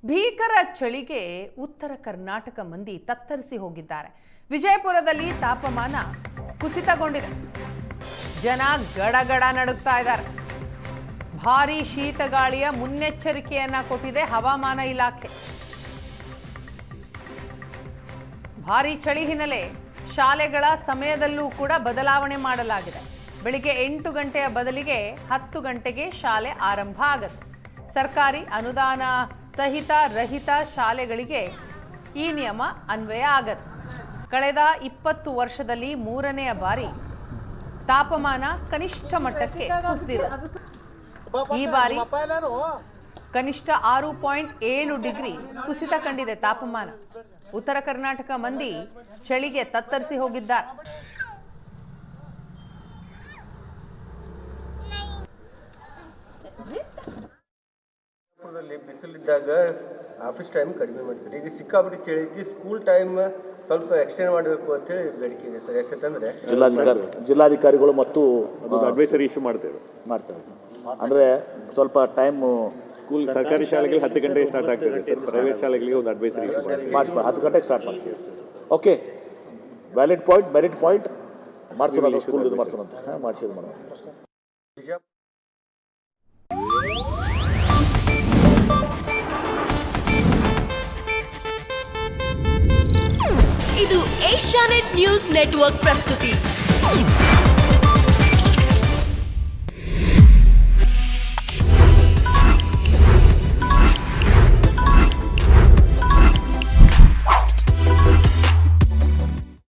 ಭೀಕರ ಚಳಿಗೆ ಉತ್ತರ ಕರ್ನಾಟಕ ಮಂದಿ ತತ್ತರಿಸಿ ಹೋಗಿದ್ದಾರೆ. ವಿಜಯಪುರದಲ್ಲಿ ತಾಪಮಾನ ಕುಸಿತಗೊಂಡಿದೆ. ಜನ ಗಡಗಡ ನಡುಗ್ತಾ ಇದ್ದಾರೆ. ಭಾರೀ ಶೀತಗಾಳಿಯ ಮುನ್ನೆಚ್ಚರಿಕೆಯನ್ನ ಕೊಟ್ಟಿದೆ ಹವಾಮಾನ ಇಲಾಖೆ. ಭಾರೀ ಚಳಿ ಹಿನ್ನೆಲೆ ಶಾಲೆಗಳ ಸಮಯದಲ್ಲೂ ಕೂಡ ಬದಲಾವಣೆ ಮಾಡಲಾಗಿದೆ. ಬೆಳಿಗ್ಗೆ 8 ಗಂಟೆಯ ಬದಲಿಗೆ 10 ಗಂಟೆಗೆ ಶಾಲೆ ಆರಂಭ ಆಗುತ್ತೆ. ಸರ್ಕಾರಿ ಅನುದಾನ ಸಹಿತ ರಹಿತ ಶಾಲೆಗಳಿಗೆ ಈ ನಿಯಮ ಅನ್ವಯ ಆಗತ್ತೆ. ಕಳೆದ 20 ವರ್ಷದಲ್ಲಿ 3ನೇ ಬಾರಿ ತಾಪಮಾನ ಕನಿಷ್ಠ ಮಟ್ಟಕ್ಕೆ ಕುಸಿದಿದೆ. ಈ ಬಾರಿ ಕನಿಷ್ಠ 6.7 ಡಿಗ್ರಿ ಕುಸಿತ ಕಂಡಿದೆ ತಾಪಮಾನ. ಉತ್ತರ ಕರ್ನಾಟಕ ಮಂದಿ ಚಳಿಗೆ ತತ್ತರಿಸಿ ಹೋಗಿದ್ದಾರೆ. ಬಿಸಿಲಿದ್ದಾಗ ಆಫೀಸ್ ಟೈಮ್ ಕಡಿಮೆ ಮಾಡ್ತಾರೆ. ಈಗ ಸಿಕ್ಕಾಪಟ್ಟೆ ಚಳಿಗೆ ಸ್ಕೂಲ್ ಟೈಮ್ ಸ್ವಲ್ಪ ಎಕ್ಸ್ಟೆಂಡ್ ಮಾಡಬೇಕು ಅಂತ ಹೇಳಿ ಬೇಡಿಕೆ ಇದೆ ಸರ್. ಯಾಕಂತಂದ್ರೆ ಜಿಲ್ಲಾಧಿಕಾರಿಗಳು ಮತ್ತು ಅಡ್ವೈಸರಿ ಇಶ್ಯೂ ಮಾಡ್ತೇವೆ. ಅಂದರೆ ಸ್ವಲ್ಪ ಟೈಮ್ ಸ್ಕೂಲ್ ಸರ್ಕಾರಿ ಶಾಲೆಗಳಿಗೆ 10 ಗಂಟೆಗೆ ಸ್ಟಾರ್ಟ್ ಆಗ್ತದೆ ಸರ್. ಪ್ರೈವೇಟ್ ಶಾಲೆಗಳಿಗೆ ಒಂದು ಅಡ್ವೈಸರಿ ಇಶ್ಯೂ ಮಾಡಿ 10 ಗಂಟೆಗೆ ಸ್ಟಾರ್ಟ್ ಮಾಡಿಸಿ. Okay, valid point, merit point ಮಾಡಿಸೋಣ. ಸ್ಕೂಲ್ ಇದು ಮಾಡಿಸೋಣ ಅಂತ ಮಾಡಿಸಿದ್ದು ಮಾಡೋಣ. ಇದು ಏಷ್ಯಾನೆಟ್ ನ್ಯೂಸ್ ನೆಟ್ವರ್ಕ್ ಪ್ರಸ್ತುತಿ.